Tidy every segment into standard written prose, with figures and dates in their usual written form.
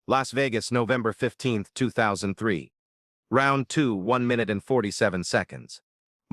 Las Vegas, November 15, 2003. Round 2, 1 minute and 47 seconds.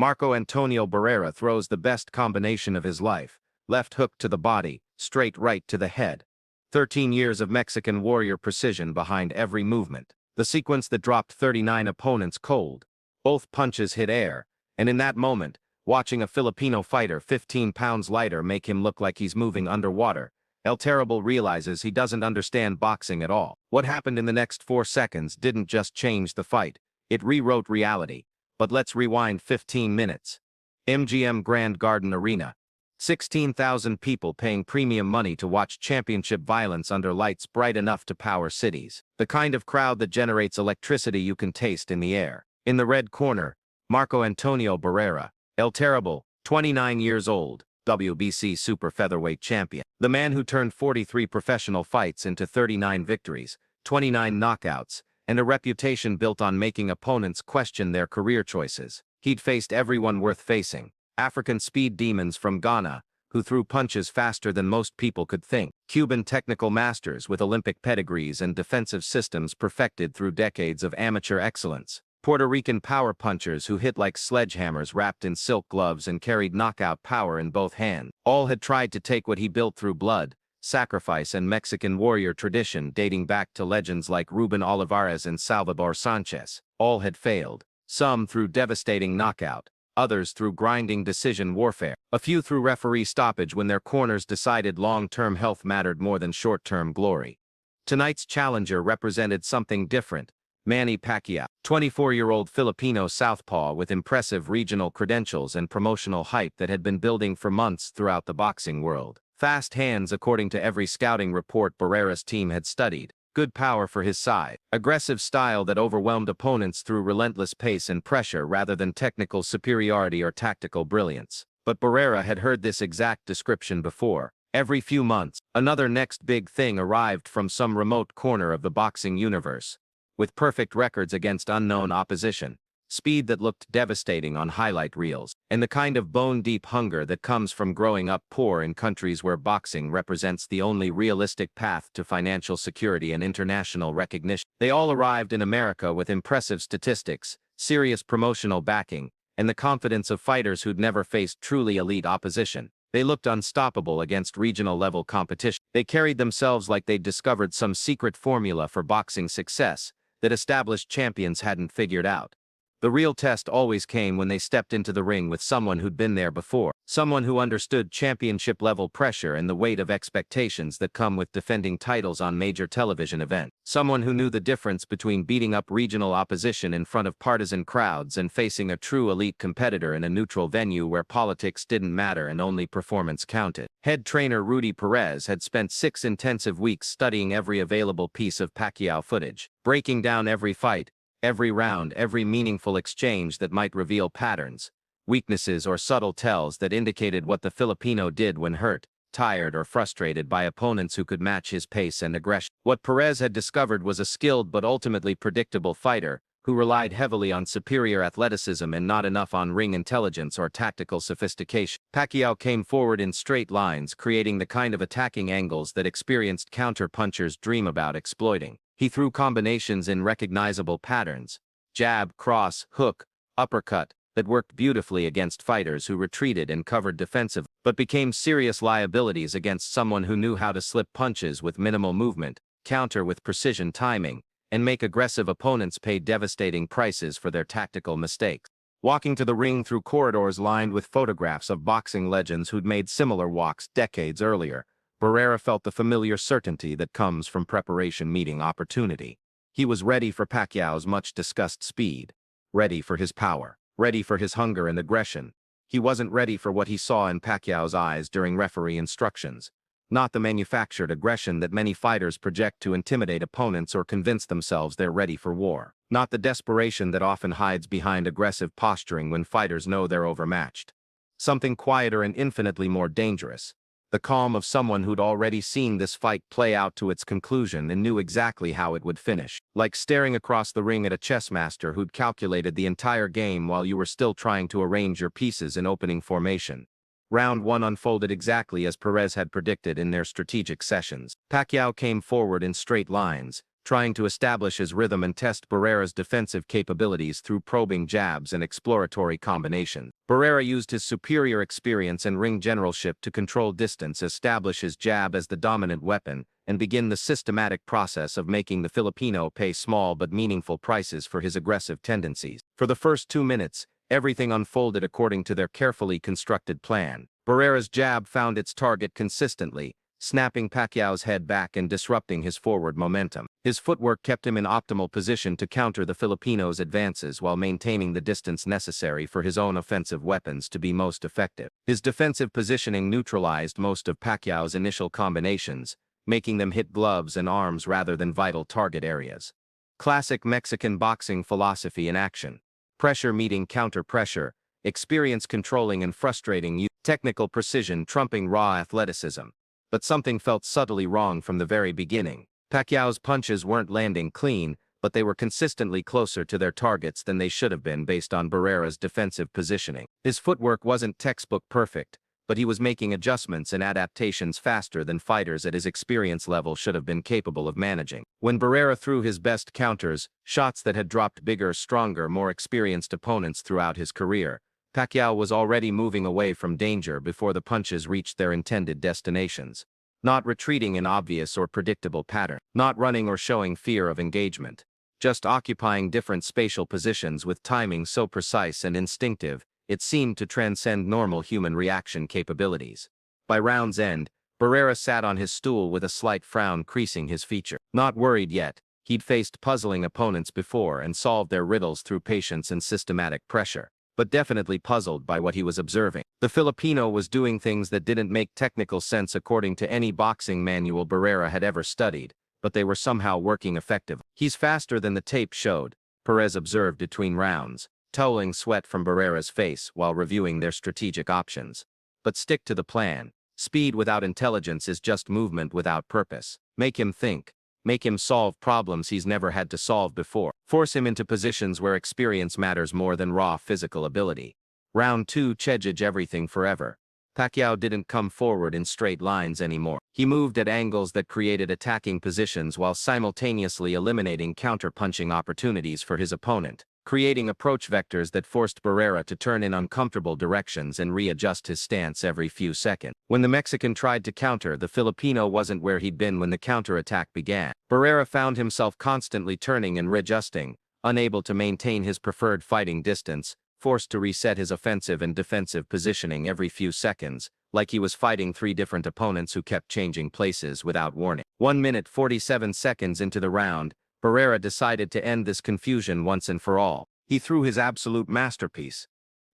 Antonio Barrera throws the best combination of his life. Left hook to the body, straight right to the head. 13 years of Mexican warrior precision behind every movement. The sequence that dropped 39 opponents cold. Both punches hit air, and in that moment, watching a Filipino fighter 15 pounds lighter make him look like he's moving underwater, El Terrible realizes he doesn't understand boxing at all. What happened in the next 4 seconds didn't just change the fight, it rewrote reality. But let's rewind 15 minutes. MGM Grand Garden Arena. 16,000 people paying premium money to watch championship violence under lights bright enough to power cities. The kind of crowd that generates electricity you can taste in the air. In the red corner, Antonio Barrera, El Terrible, 29 years old, WBC super featherweight champion. The man who turned 43 professional fights into 39 victories, 29 knockouts, and a reputation built on making opponents question their career choices. He'd faced everyone worth facing. African speed demons from Ghana, who threw punches faster than most people could think. Cuban technical masters with Olympic pedigrees and defensive systems perfected through decades of amateur excellence. Puerto Rican power punchers who hit like sledgehammers wrapped in silk gloves and carried knockout power in both hands. All had tried to take what he built through blood, sacrifice and Mexican warrior tradition dating back to legends like Ruben Olivares and Salvador Sanchez. All had failed. Some through devastating knockout, others through grinding decision warfare. A few through referee stoppage when their corners decided long-term health mattered more than short-term glory. Tonight's challenger represented something different. Manny Pacquiao, 24-year-old Filipino southpaw with impressive regional credentials and promotional hype that had been building for months throughout the boxing world. Fast hands according to every scouting report Barrera's team had studied. Good power for his side. Aggressive style that overwhelmed opponents through relentless pace and pressure rather than technical superiority or tactical brilliance. But Barrera had heard this exact description before. Every few months, another next big thing arrived from some remote corner of the boxing universe. With perfect records against unknown opposition, speed that looked devastating on highlight reels, and the kind of bone-deep hunger that comes from growing up poor in countries where boxing represents the only realistic path to financial security and international recognition. They all arrived in America with impressive statistics, serious promotional backing, and the confidence of fighters who'd never faced truly elite opposition. They looked unstoppable against regional-level competition. They carried themselves like they'd discovered some secret formula for boxing success that established champions hadn't figured out. The real test always came when they stepped into the ring with someone who'd been there before, someone who understood championship-level pressure and the weight of expectations that come with defending titles on major television events, someone who knew the difference between beating up regional opposition in front of partisan crowds and facing a true elite competitor in a neutral venue where politics didn't matter and only performance counted. Head trainer Rudy Perez had spent 6 intensive weeks studying every available piece of Pacquiao footage, breaking down every fight, every round, every meaningful exchange that might reveal patterns, weaknesses or subtle tells that indicated what the Filipino did when hurt, tired or frustrated by opponents who could match his pace and aggression. What Perez had discovered was a skilled but ultimately predictable fighter who relied heavily on superior athleticism and not enough on ring intelligence or tactical sophistication. Pacquiao came forward in straight lines, creating the kind of attacking angles that experienced counter-punchers dream about exploiting. He threw combinations in recognizable patterns, jab, cross, hook, uppercut, that worked beautifully against fighters who retreated and covered defensively, but became serious liabilities against someone who knew how to slip punches with minimal movement, counter with precision timing, and make aggressive opponents pay devastating prices for their tactical mistakes. Walking to the ring through corridors lined with photographs of boxing legends who'd made similar walks decades earlier, Barrera felt the familiar certainty that comes from preparation meeting opportunity. He was ready for Pacquiao's much-discussed speed, ready for his power, ready for his hunger and aggression. He wasn't ready for what he saw in Pacquiao's eyes during referee instructions, not the manufactured aggression that many fighters project to intimidate opponents or convince themselves they're ready for war, not the desperation that often hides behind aggressive posturing when fighters know they're overmatched. Something quieter and infinitely more dangerous. The calm of someone who'd already seen this fight play out to its conclusion and knew exactly how it would finish. Like staring across the ring at a chess master who'd calculated the entire game while you were still trying to arrange your pieces in opening formation. Round 1 unfolded exactly as Perez had predicted in their strategic sessions. Pacquiao came forward in straight lines, trying to establish his rhythm and test Barrera's defensive capabilities through probing jabs and exploratory combinations. Barrera used his superior experience and ring generalship to control distance, establish his jab as the dominant weapon, and begin the systematic process of making the Filipino pay small but meaningful prices for his aggressive tendencies. For the first 2 minutes, everything unfolded according to their carefully constructed plan. Barrera's jab found its target consistently, snapping Pacquiao's head back and disrupting his forward momentum. His footwork kept him in optimal position to counter the Filipino's advances while maintaining the distance necessary for his own offensive weapons to be most effective. His defensive positioning neutralized most of Pacquiao's initial combinations, making them hit gloves and arms rather than vital target areas. Classic Mexican boxing philosophy in action. Pressure meeting counter-pressure, experience controlling and frustrating you, technical precision trumping raw athleticism. But something felt subtly wrong from the very beginning. Pacquiao's punches weren't landing clean, but they were consistently closer to their targets than they should have been based on Barrera's defensive positioning. His footwork wasn't textbook perfect, but he was making adjustments and adaptations faster than fighters at his experience level should have been capable of managing. When Barrera threw his best counters, shots that had dropped bigger, stronger, more experienced opponents throughout his career, Pacquiao was already moving away from danger before the punches reached their intended destinations. Not retreating in obvious or predictable pattern, not running or showing fear of engagement, just occupying different spatial positions with timing so precise and instinctive, it seemed to transcend normal human reaction capabilities. By round's end, Barrera sat on his stool with a slight frown creasing his feature. Not worried yet, he'd faced puzzling opponents before and solved their riddles through patience and systematic pressure, but definitely puzzled by what he was observing. The Filipino was doing things that didn't make technical sense according to any boxing manual Barrera had ever studied, but they were somehow working effectively. He's faster than the tape showed, Perez observed between rounds, towing sweat from Barrera's face while reviewing their strategic options. But stick to the plan. Speed without intelligence is just movement without purpose. Make him think. Make him solve problems he's never had to solve before. Force him into positions where experience matters more than raw physical ability. Round 2 changed everything forever. Pacquiao didn't come forward in straight lines anymore. He moved at angles that created attacking positions while simultaneously eliminating counter-punching opportunities for his opponent, creating approach vectors that forced Barrera to turn in uncomfortable directions and readjust his stance every few seconds. When the Mexican tried to counter, the Filipino wasn't where he'd been when the counterattack began. Barrera found himself constantly turning and readjusting, unable to maintain his preferred fighting distance, forced to reset his offensive and defensive positioning every few seconds, like he was fighting 3 different opponents who kept changing places without warning. 1 minute 47 seconds into the round, Barrera decided to end this confusion once and for all. He threw his absolute masterpiece,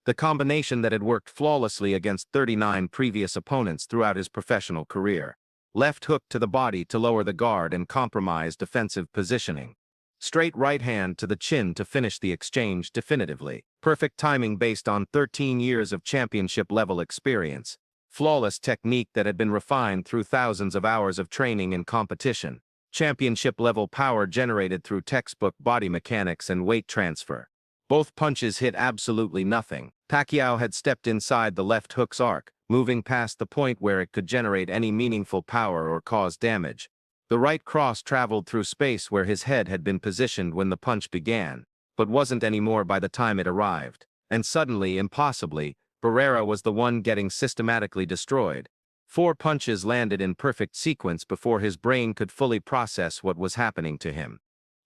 the combination that had worked flawlessly against 39 previous opponents throughout his professional career. Left hook to the body to lower the guard and compromise defensive positioning. Straight right hand to the chin to finish the exchange definitively. Perfect timing based on 13 years of championship-level experience. Flawless technique that had been refined through thousands of hours of training and competition. Championship-level power generated through textbook body mechanics and weight transfer. Both punches hit absolutely nothing. Pacquiao had stepped inside the left hook's arc, moving past the point where it could generate any meaningful power or cause damage. The right cross traveled through space where his head had been positioned when the punch began, but wasn't anymore by the time it arrived. And suddenly, impossibly, Barrera was the one getting systematically destroyed. 4 punches landed in perfect sequence before his brain could fully process what was happening to him.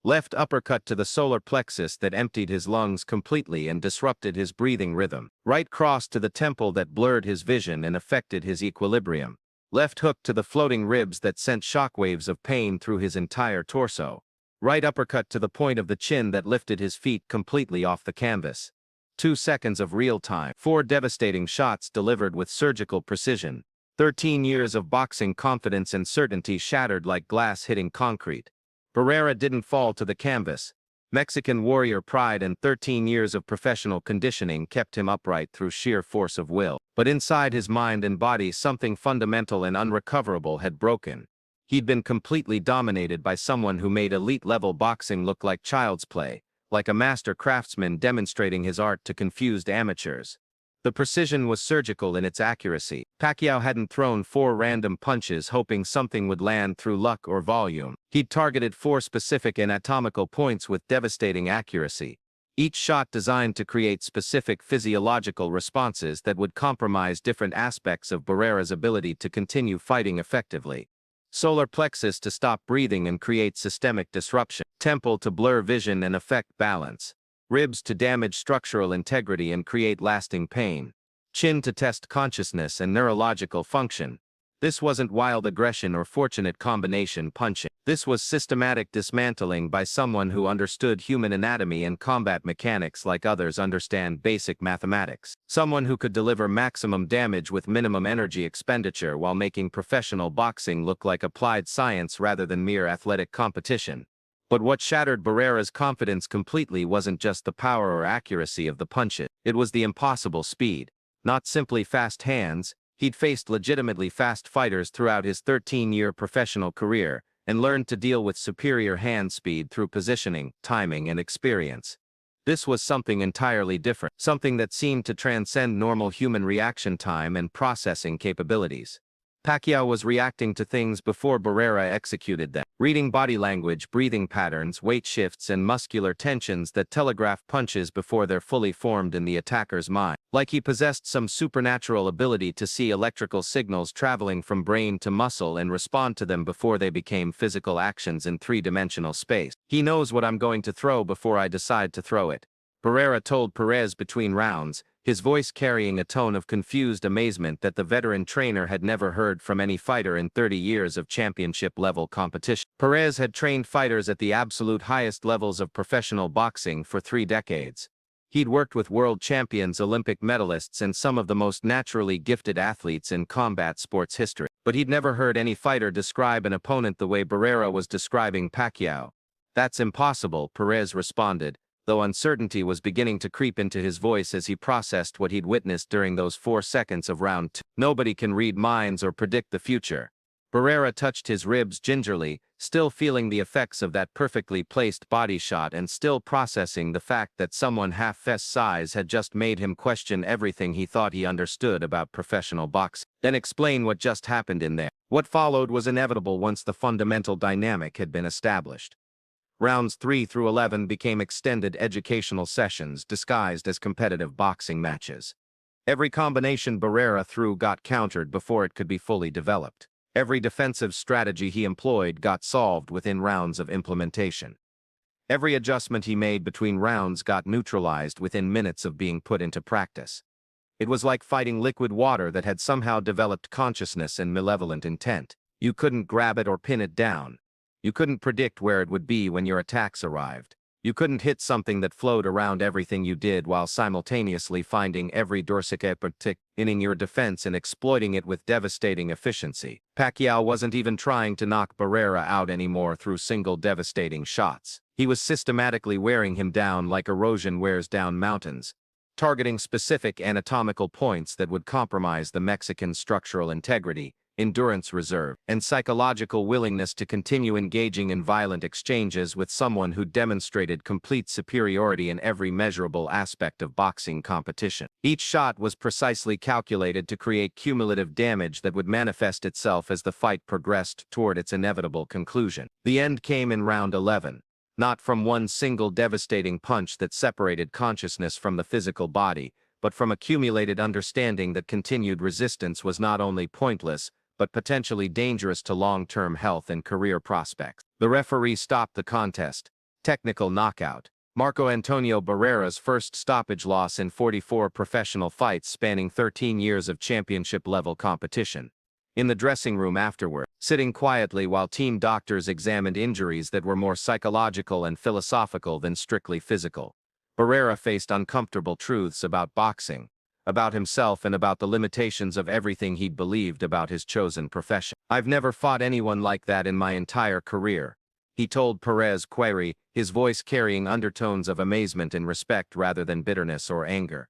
Left uppercut to the solar plexus that emptied his lungs completely and disrupted his breathing rhythm. Right cross to the temple that blurred his vision and affected his equilibrium. Left hook to the floating ribs that sent shockwaves of pain through his entire torso. Right uppercut to the point of the chin that lifted his feet completely off the canvas. 2 seconds of real time. 4 devastating shots delivered with surgical precision. 13 years of boxing confidence and certainty shattered like glass hitting concrete. Barrera didn't fall to the canvas. Mexican warrior pride and 13 years of professional conditioning kept him upright through sheer force of will. But inside his mind and body, something fundamental and unrecoverable had broken. He'd been completely dominated by someone who made elite-level boxing look like child's play, like a master craftsman demonstrating his art to confused amateurs. The precision was surgical in its accuracy. Pacquiao hadn't thrown 4 random punches hoping something would land through luck or volume. He'd targeted 4 specific anatomical points with devastating accuracy, each shot designed to create specific physiological responses that would compromise different aspects of Barrera's ability to continue fighting effectively. Solar plexus to stop breathing and create systemic disruption. Temple to blur vision and affect balance. Ribs to damage structural integrity and create lasting pain. Chin to test consciousness and neurological function. This wasn't wild aggression or fortunate combination punching. This was systematic dismantling by someone who understood human anatomy and combat mechanics like others understand basic mathematics. Someone who could deliver maximum damage with minimum energy expenditure while making professional boxing look like applied science rather than mere athletic competition. But what shattered Barrera's confidence completely wasn't just the power or accuracy of the punches, it was the impossible speed. Not simply fast hands, he'd faced legitimately fast fighters throughout his 13-year professional career, and learned to deal with superior hand speed through positioning, timing, and experience. This was something entirely different, something that seemed to transcend normal human reaction time and processing capabilities. Pacquiao was reacting to things before Barrera executed them, reading body language, breathing patterns, weight shifts, and muscular tensions that telegraph punches before they're fully formed in the attacker's mind. Like he possessed some supernatural ability to see electrical signals traveling from brain to muscle and respond to them before they became physical actions in 3-dimensional space. He knows what I'm going to throw before I decide to throw it, Barrera told Perez between rounds, his voice carrying a tone of confused amazement that the veteran trainer had never heard from any fighter in 30 years of championship-level competition. Perez had trained fighters at the absolute highest levels of professional boxing for 3 decades. He'd worked with world champions, Olympic medalists, and some of the most naturally gifted athletes in combat sports history. But he'd never heard any fighter describe an opponent the way Barrera was describing Pacquiao. "That's impossible," Perez responded, though uncertainty was beginning to creep into his voice as he processed what he'd witnessed during those 4 seconds of round 2. "Nobody can read minds or predict the future." Barrera touched his ribs gingerly, still feeling the effects of that perfectly placed body shot and still processing the fact that someone half his size had just made him question everything he thought he understood about professional boxing. "Then explain what just happened in there." What followed was inevitable once the fundamental dynamic had been established. Rounds 3 through 11 became extended educational sessions disguised as competitive boxing matches. Every combination Barrera threw got countered before it could be fully developed. Every defensive strategy he employed got solved within rounds of implementation. Every adjustment he made between rounds got neutralized within minutes of being put into practice. It was like fighting liquid water that had somehow developed consciousness and malevolent intent. You couldn't grab it or pin it down. You couldn't predict where it would be when your attacks arrived. You couldn't hit something that flowed around everything you did while simultaneously finding every dorsicaptic in your defense and exploiting it with devastating efficiency. Pacquiao wasn't even trying to knock Barrera out anymore through single devastating shots. He was systematically wearing him down like erosion wears down mountains, targeting specific anatomical points that would compromise the Mexican's structural integrity, endurance reserve, and psychological willingness to continue engaging in violent exchanges with someone who demonstrated complete superiority in every measurable aspect of boxing competition. Each shot was precisely calculated to create cumulative damage that would manifest itself as the fight progressed toward its inevitable conclusion. The end came in round 11. Not from one single devastating punch that separated consciousness from the physical body, but from accumulated understanding that continued resistance was not only pointless, but potentially dangerous to long-term health and career prospects. The referee stopped the contest. Technical knockout. Antonio Barrera's first stoppage loss in 44 professional fights spanning 13 years of championship-level competition. In the dressing room afterward, sitting quietly while team doctors examined injuries that were more psychological and philosophical than strictly physical, Barrera faced uncomfortable truths about boxing, about himself, and about the limitations of everything he'd believed about his chosen profession. "I've never fought anyone like that in my entire career," he told Perez Query, his voice carrying undertones of amazement and respect rather than bitterness or anger.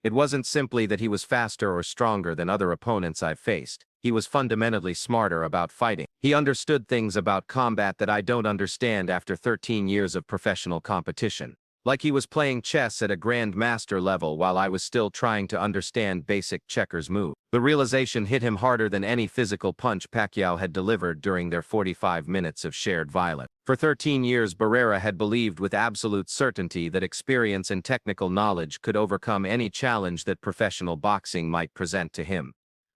"It wasn't simply that he was faster or stronger than other opponents I've faced. He was fundamentally smarter about fighting. He understood things about combat that I don't understand after 13 years of professional competition. Like he was playing chess at a grandmaster level while I was still trying to understand basic checkers move. The realization hit him harder than any physical punch Pacquiao had delivered during their 45 minutes of shared violence. For 13 years, Barrera had believed with absolute certainty that experience and technical knowledge could overcome any challenge that professional boxing might present to him.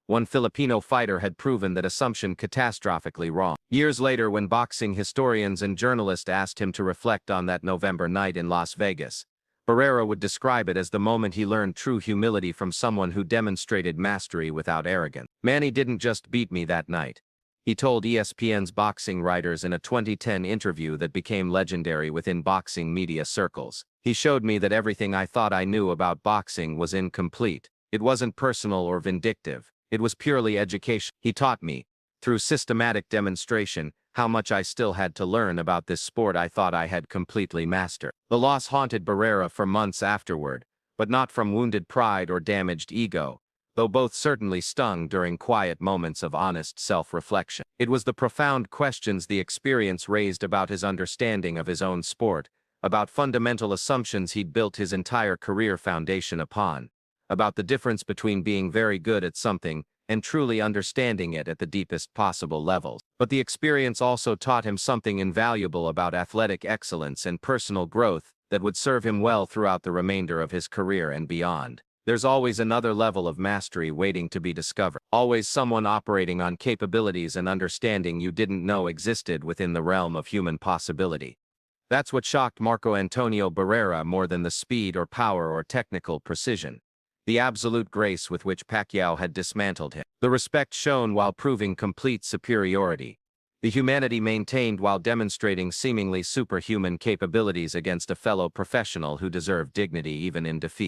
One Filipino fighter had proven that assumption catastrophically wrong. Years later, when boxing historians and journalists asked him to reflect on that November night in Las Vegas, Barrera would describe it as the moment he learned true humility from someone who demonstrated mastery without arrogance. "Manny didn't just beat me that night," he told ESPN's boxing writers in a 2010 interview that became legendary within boxing media circles. "He showed me that everything I thought I knew about boxing was incomplete. It wasn't personal or vindictive. It was purely education. He taught me, through systematic demonstration, how much I still had to learn about this sport I thought I had completely mastered." The loss haunted Barrera for months afterward, but not from wounded pride or damaged ego, though both certainly stung during quiet moments of honest self-reflection. It was the profound questions the experience raised about his understanding of his own sport, about fundamental assumptions he'd built his entire career foundation upon, about the difference between being very good at something and truly understanding it at the deepest possible levels. But the experience also taught him something invaluable about athletic excellence and personal growth that would serve him well throughout the remainder of his career and beyond. There's always another level of mastery waiting to be discovered. Always someone operating on capabilities and understanding you didn't know existed within the realm of human possibility. That's what shocked Antonio Barrera more than the speed or power or technical precision. The absolute grace with which Pacquiao had dismantled him. The respect shown while proving complete superiority. The humanity maintained while demonstrating seemingly superhuman capabilities against a fellow professional who deserved dignity even in defeat.